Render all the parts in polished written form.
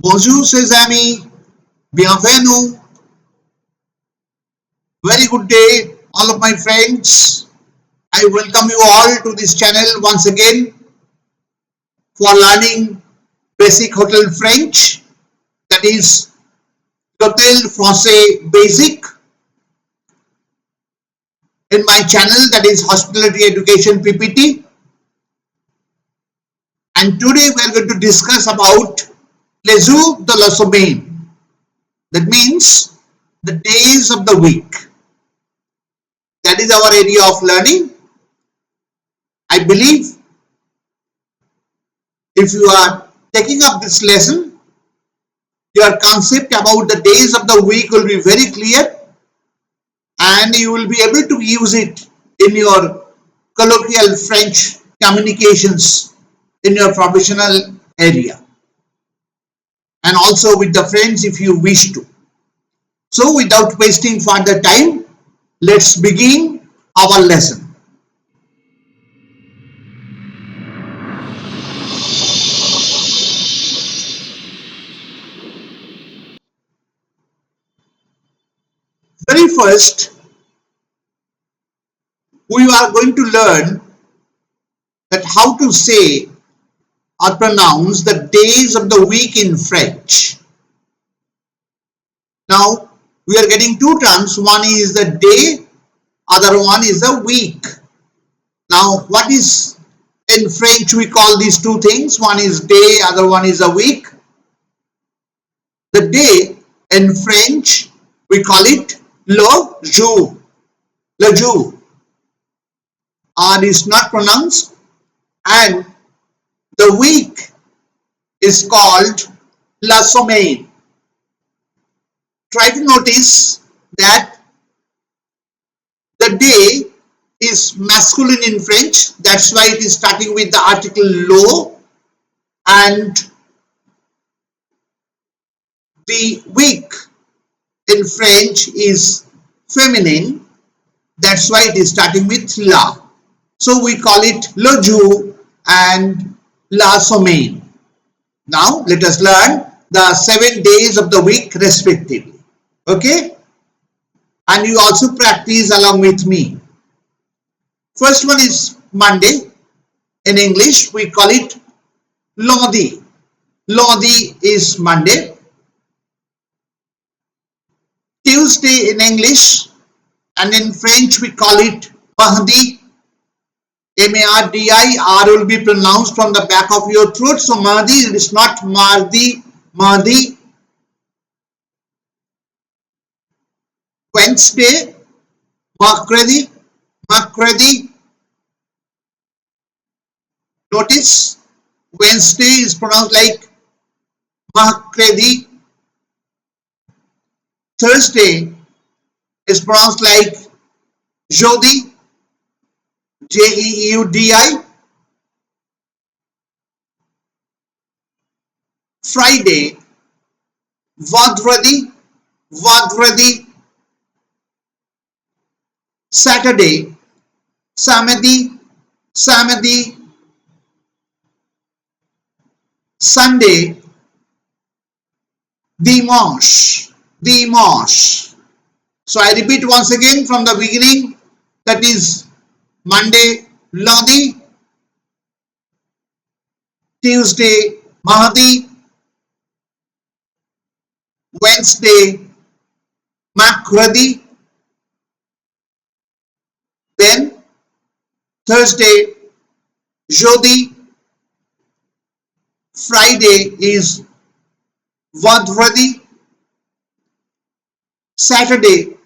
Bonjour, ses amis. Bienvenue. Very good day, all of my friends. I welcome you all to this channel once again for learning basic hotel French. That is Hotel Français Basic in my channel, that is Hospitality Education PPT. And today we are going to discuss about les jours de la semaine. That means the days of the week. That is our area of learning. I believe if you are taking up this lesson, your concept about the days of the week will be very clear and you will be able to use it in your colloquial French communications in your professional area and also with the friends if you wish to. So without wasting further time, let's begin our lesson. Very first, we are going to learn that how to say or pronounce the days of the week in French. Now, we are getting two terms. One is the day, other one is the week. Now, what is in French we call these two things? One is day, other one is a week. The day in French we call it le jour. Le jour. R is not pronounced, and the week is called la semaine. Try to notice that the day is masculine in French. That's why it is starting with the article le, and the week in French is feminine. That's why it is starting with la. So we call it le jour and la semaine. Now let us learn the 7 days of the week respectively. Okay? And you also practice along with me. First one is Monday. In English we call it lundi. Lundi is Monday. Tuesday in English, and in French we call it mardi. M-A-R-D-I, R will be pronounced from the back of your throat. So mardi, it is not mardi, mardi. Wednesday, mercredi, mercredi. Notice Wednesday is pronounced like mercredi. Thursday is pronounced like jeudi, Jeudi. Friday, vendredi, vendredi. Saturday, samedi, samedi. Sunday, dimanche, dimanche. So I repeat once again from the beginning, that is Monday, lundi. Tuesday, mardi. Wednesday, mercredi. Then Thursday, jeudi. Friday is vendredi. Saturday,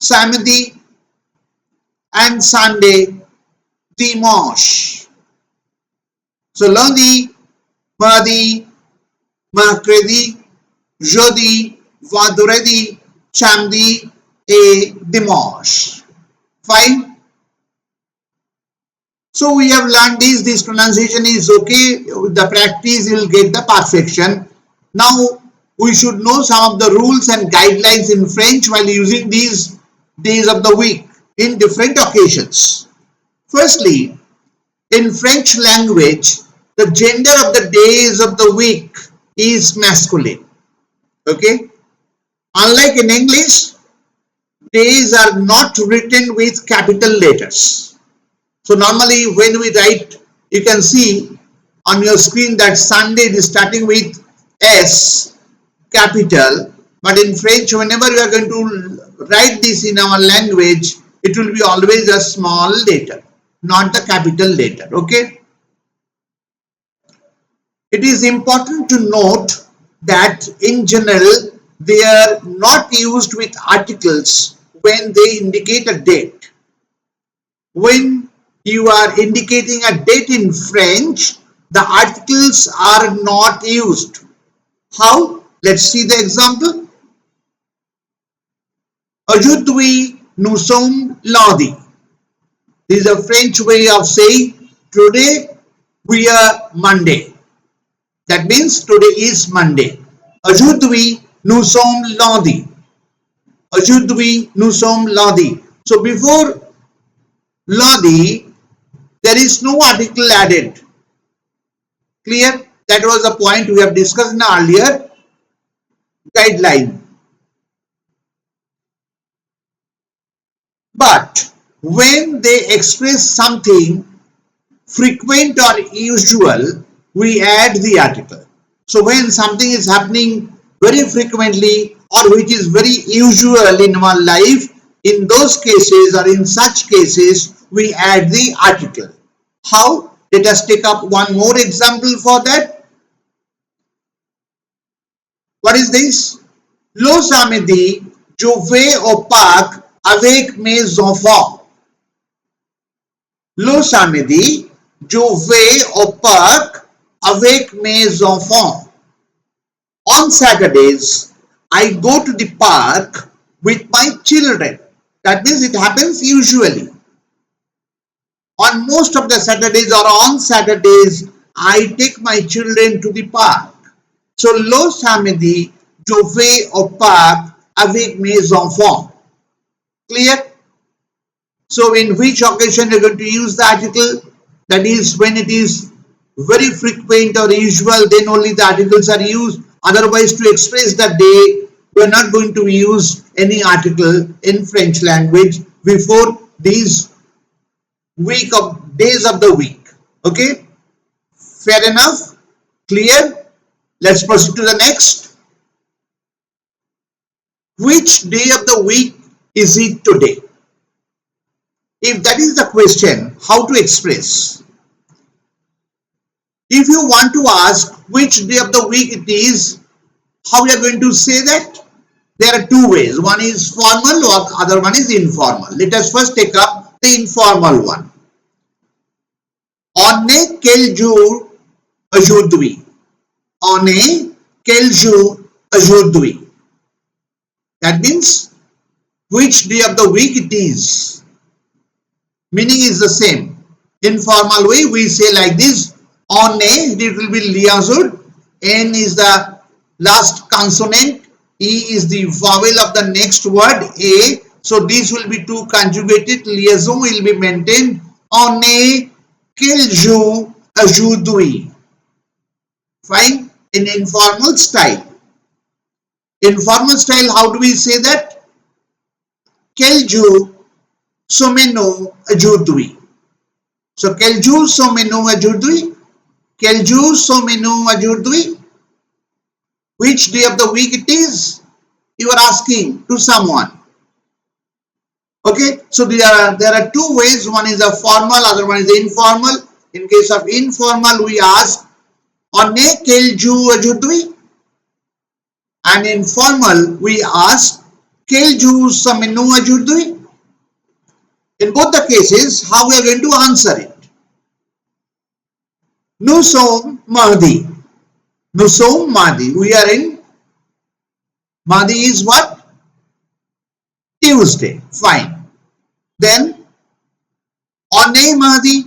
samedi, and Sunday, dimanche. So lundi, mardi, mercredi, jeudi, vendredi, samedi, et dimanche. Fine. So we have learned this pronunciation is okay. With the practice you will get the perfection. Now we should know some of the rules and guidelines in French while using these days of the week in different occasions. Firstly, in French language, the gender of the days of the week is masculine. Okay. Unlike in English, days are not written with capital letters. So normally when we write, you can see on your screen that Sunday is starting with S capital, but in French, whenever we are going to write this in our language, it will be always a small letter, not the capital letter. Okay. It is important to note that in general, they are not used with articles when they indicate a date. When you are indicating a date in French, the articles are not used. How? Let's see the example. Aujourd'hui, nous sommes lundi. This is a French way of saying today we are Monday. That means today is Monday. Aujourd'hui, nous sommes lundi. Aujourd'hui, nous sommes lundi. So before lundi, there is no article added. Clear? That was the point we have discussed in the earlier guideline. But when they express something frequent or usual, we add the article. So when something is happening very frequently or which is very usual in our life, in those cases or in such cases, we add the article. How? Let us take up one more example for that. What is this? Le samedi, je vais au parc avec mes enfants. Le samedi, je vais au parc avec mes enfants. On Saturdays, I go to the park with my children. That means it happens usually. On most of the Saturdays or on Saturdays, I take my children to the park. So, le samedi, je vais au parc avec mes enfants. Clear? So, in which occasion you are going to use the article? That is when it is very frequent or usual, then only the articles are used. Otherwise, to express the day, we are not going to use any article in French language before these days of the week. Okay? Fair enough? Clear? Let's proceed to the next. Which day of the week is it today? If that is the question, how to express? If you want to ask which day of the week it is, how we are going to say that? There are two ways. One is formal or other one is informal. Let us first take up the informal one. On est quel jour aujourd'hui? On est quel jour aujourd'hui? That means which day of the week it is. Meaning is the same. Informal way we say like this. On est, it will be liaison. N is the last consonant. E is the vowel of the next word A. So these will be two conjugated. Liaison will be maintained. On est quel jour aujourd'hui? Fine. In informal style. Informal style, how do we say that? Quel jour sommes-nous aujourd'hui? So quel jour sommes-nous aujourd'hui? Quel jour sommes-nous aujourd'hui? Which day of the week it is? You are asking to someone. Okay, so there are two ways. One is a formal, other one is informal. In case of informal, we ask, on est quel jour aujourd'hui? And in formal, we ask, quel jour sommes-nous aujourd'hui? In both the cases, how we are going to answer it? Nous sommes mardi. Nous sommes mardi. We are in. Mardi is what? Tuesday. Fine. Then, on est mardi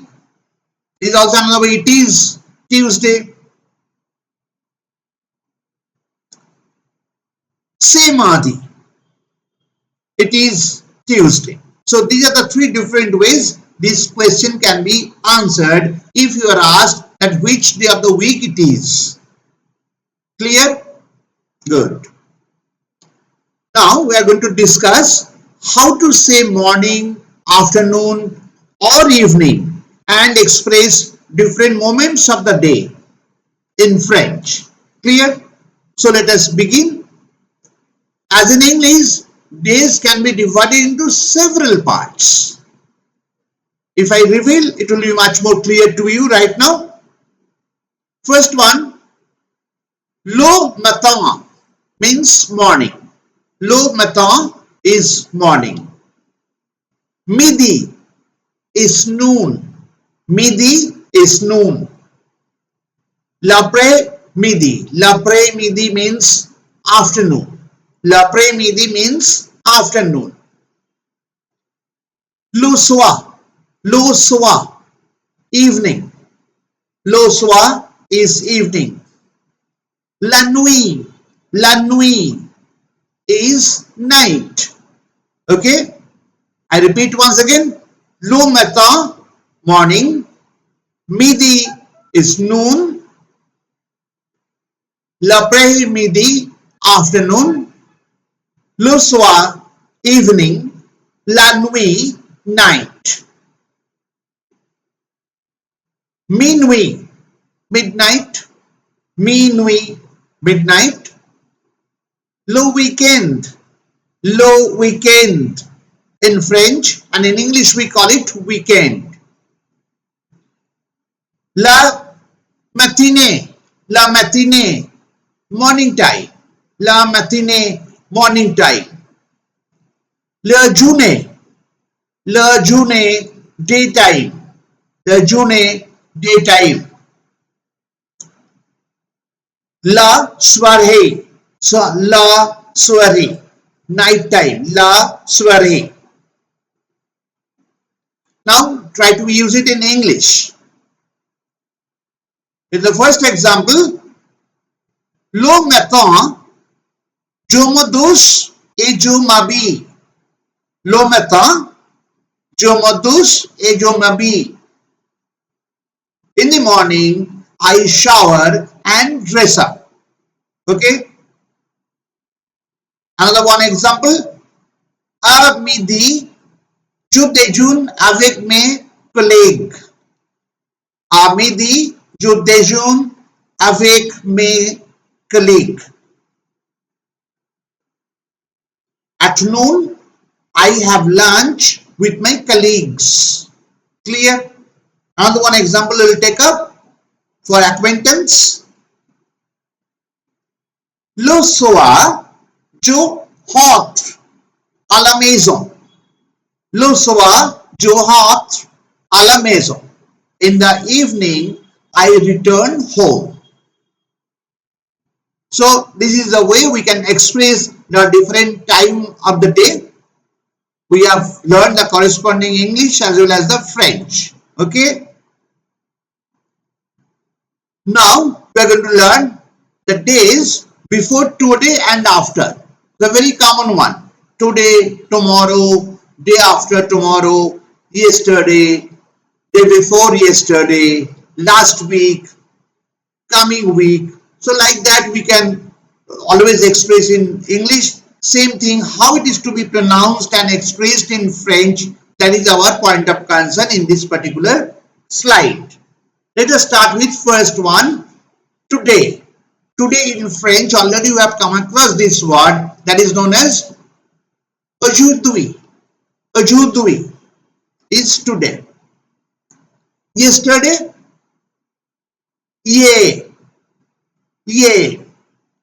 is also another way. It is Tuesday. C'est mardi. It is Tuesday. So these are the three different ways this question can be answered if you are asked at which day of the week it is. Clear? Good. Now we are going to discuss how to say morning, afternoon or evening and express different moments of the day in French. Clear? So let us begin. As in English, days can be divided into several parts. If I reveal, it will be much more clear to you right now. First one, le matin means morning. Le matin is morning. Midi is noon. Midi is noon. L'après-midi. L'après-midi means afternoon. L'après-midi means afternoon. Le soir. Le soir. Evening. Le soir is evening. La nuit. La nuit is night. Okay? I repeat once again. Le matin, morning. Midi is noon. L'après-midi, afternoon. Le soir, evening. La nuit, night. Minuit, midnight. Minuit, midnight. Le weekend. Le weekend. In French and in English we call it weekend. La matinée. La matinée. Morning time. La matinée, morning time. La journée. La journée, daytime. La journée, daytime. La soirée. So, la soirée, night time. La soirée. Now try to use it in English. In the first example, le matin, je me douche et je m'habille. Le matin, je me douche et je m'habille. In the morning, I shower and dress up. Okay? Another one example. À midi, je déjeune avec mes collègues. À midi, je déjeune avec mes collègues. At noon, I have lunch with my colleagues. Clear? Another one example we will take up for acquaintance. Le soir, je rentre à la maison. Le soir, je rentre à la maison. In the evening, I return home. So this is the way we can express the different time of the day. We have learned the corresponding English as well as the French. Okay. Now we are going to learn the days before today and after. The very common one. Today, tomorrow, day after tomorrow, yesterday, day before yesterday, last week, coming week. So like that we can always express in English. Same thing, how it is to be pronounced and expressed in French, that is our point of concern in this particular slide. Let us start with first one, today. Today in French, already we have come across this word that is known as aujourd'hui. Aujourd'hui is today. Yesterday, hier. Hier.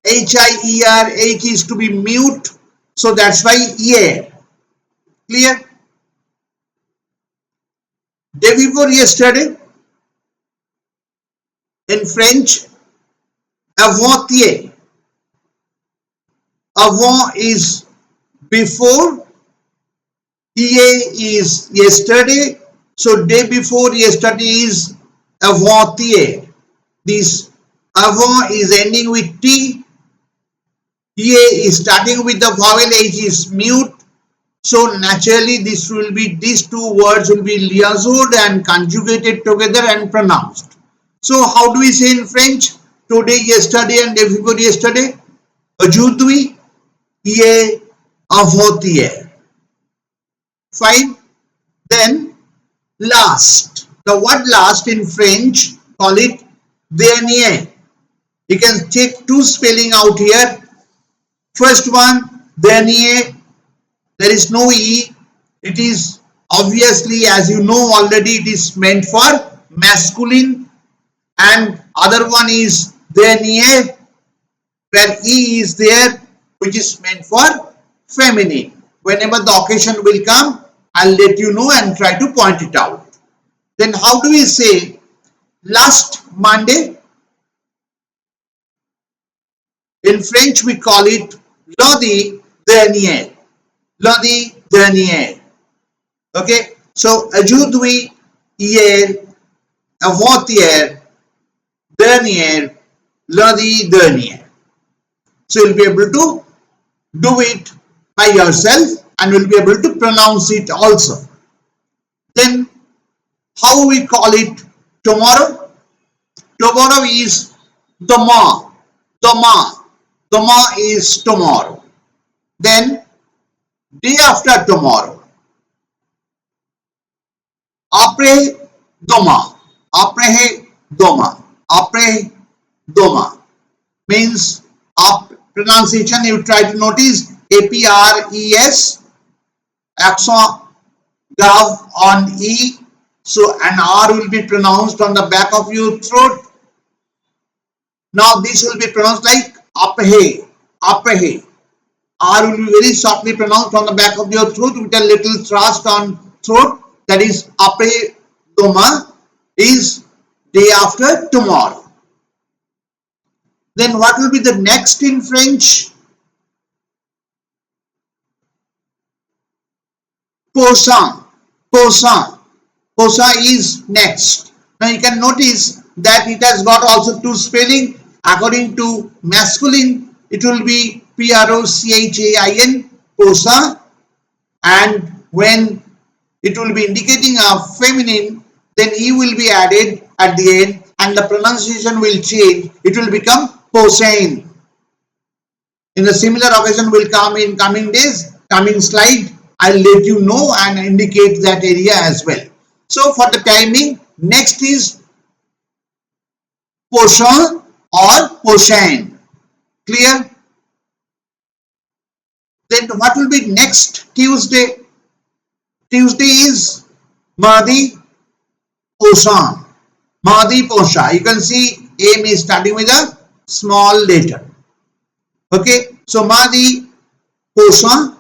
H-I-E-R, H is to be mute, so that's why hier. Clear? Day before yesterday, in French, avant-hier. Avant is before, hier is yesterday, so day before yesterday is avant-hier. This avant is ending with T, here is starting with the vowel H is mute, so naturally these two words will be liaisoned and conjugated together and pronounced. So how do we say in French? today, yesterday and day before yesterday. Aujourd'hui, hier, avant-hier. Fine. Then last. The word last in French, call it dernier. You can take two spelling out here. First one, dernier, there is no E. It is obviously, as you know already, it is meant for masculine, and other one is dernier, where E is there, which is meant for feminine. Whenever the occasion will come, I'll let you know and try to point it out. Then how do we say last Monday? In French, we call it lundi dernier. Lundi dernier. Okay, so aujourd'hui, hier, avant-hier, dernier, lundi dernier. So you'll be able to do it by yourself and will be able to pronounce it also. Then how we call it tomorrow? Tomorrow is demain. Demain. Demain is tomorrow. Then day after tomorrow. Après demain. Après demain. Après demain means pronunciation. You try to notice APRES, accent grave on E. So an R will be pronounced on the back of your throat. Now this will be pronounced like après, après. R will be very softly pronounced on the back of your throat with a little thrust on throat. That is après demain is day after tomorrow. Then what will be the next in French? Prochain. Prochain. Prochain is next. Now you can notice that it has got also two spelling. According to masculine, it will be Prochain, prochain, and when it will be indicating a feminine, then E will be added at the end and the pronunciation will change. It will become prochain. In a similar occasion will come in coming days, coming slide. I'll let you know and indicate that area as well. So for the timing, next is prochain or prochain. Clear? Then what will be next Tuesday? Tuesday is mardi prochain. Mardi prochain. You can see M is starting with a small letter. Okay, so mardi prochain.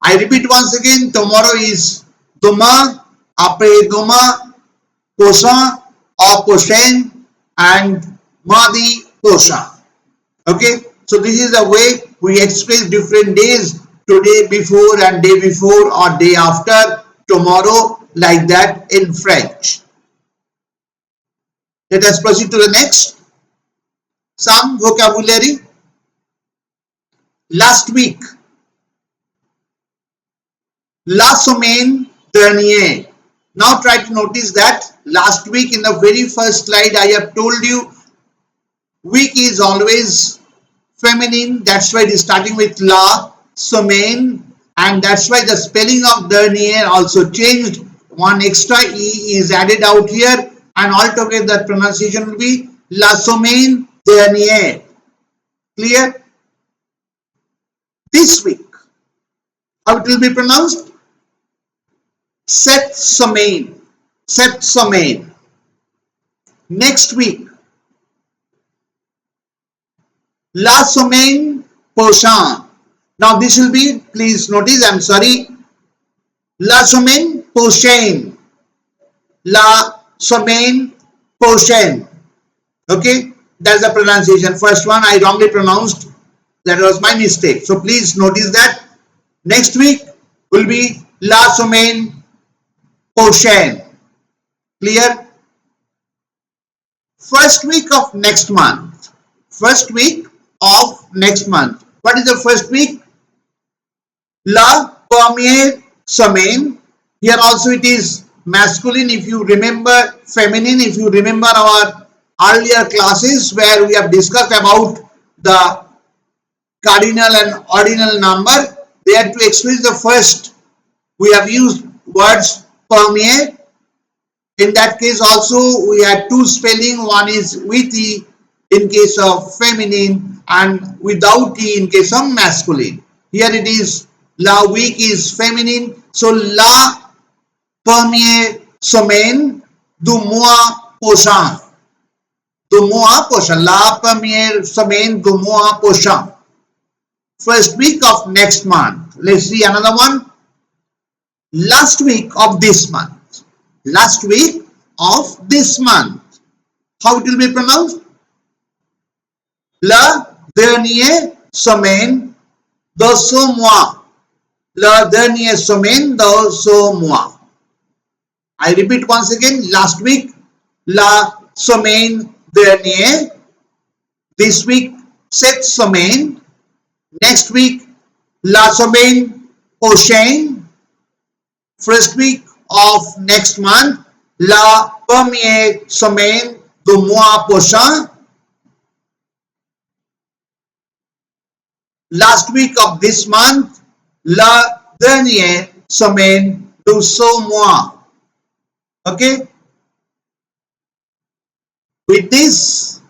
I repeat once again, tomorrow is demain, après demain, prochain or prochain, and mardi prochain. Okay, so this is the way we express different days, today before and day before or day after, tomorrow, like that in French. Let us proceed to the next. Some vocabulary. Last week. La semaine dernière. Now try to notice that last week in the very first slide I have told you week is always feminine. That's why it is starting with la semaine, and that's why the spelling of dernier also changed. One extra E is added out here and altogether the pronunciation will be la semaine dernière. Clear? This week, how it will be pronounced? Cette semaine. Cette semaine. Next week, la semaine prochaine. Now this will be, please notice, I'm sorry, la semaine prochaine. La semaine prochaine. Okay, that's the pronunciation. First one I wrongly pronounced. That was my mistake. So please notice that. Next week will be la semaine prochaine. Clear? First week of next month. First week of next month. What is the first week? La première semaine. Here also it is masculine if you remember, feminine if you remember our earlier classes where we have discussed about the cardinal and ordinal number. There to express the first, we have used words premier. In that case also we had two spelling. One is with E in case of feminine and without E in case of masculine. Here it is la week is feminine. So la premier semaine du mois prochain. Du mois prochain. La première semaine du mois prochain. First week of next month. Let's see another one. Last week of this month. Last week of this month. How it will be pronounced? La dernière semaine de ce mois. La dernière semaine de ce mois. I repeat once again. Last week, la semaine dernière. This week, cette semaine. Next week, la semaine prochaine. First week of next month, la première semaine du mois prochain. Last week of this month, la dernière semaine de ce mois. Okay. With this,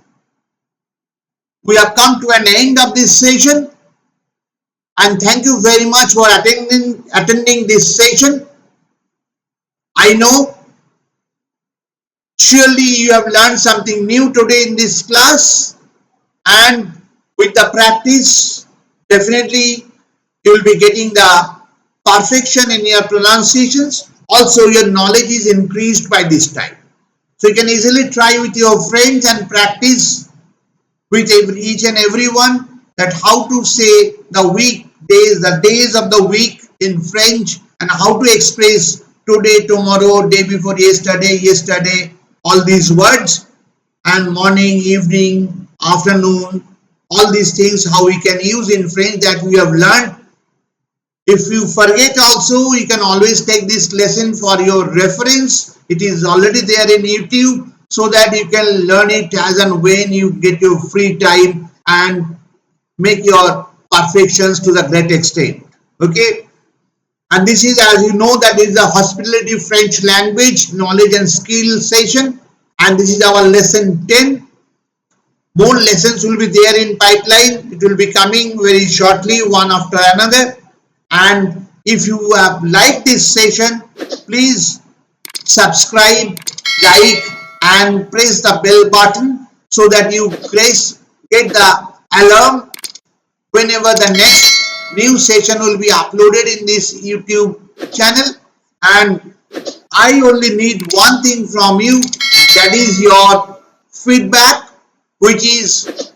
we have come to an end of this session. And thank you very much for attending this session. I know surely you have learned something new today in this class, and with the practice definitely you will be getting the perfection in your pronunciations. Also your knowledge is increased by this time. So you can easily try with your friends and practice with each and everyone that how to say the days of the week in French, and how to express today, tomorrow, day before yesterday, all these words, and morning, evening, afternoon, all these things how we can use in French that we have learned. If you forget also, you can always take this lesson for your reference. It is already there in YouTube, so that you can learn it as and when you get your free time and make your perfections to the great extent. Okay. And this is, as you know, that is the Hospitality French Language Knowledge and Skill session, and this is our lesson 10. More lessons will be there in pipeline. It will be coming very shortly, one after another. And if you have liked this session, please subscribe, like, and press the bell button so that you get the alarm whenever the next new session will be uploaded in this YouTube channel. And I only need one thing from you, that is your feedback, which is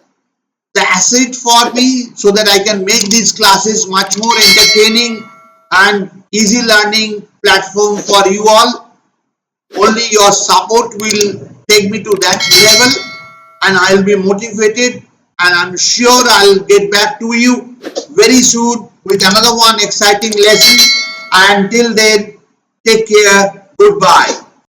the asset for me, so that I can make these classes much more entertaining and easy learning platform for you all. Only your support will take me to that level, and I'll be motivated, and I'm sure I'll get back to you very soon with another one exciting lesson. Until then, take care. Goodbye.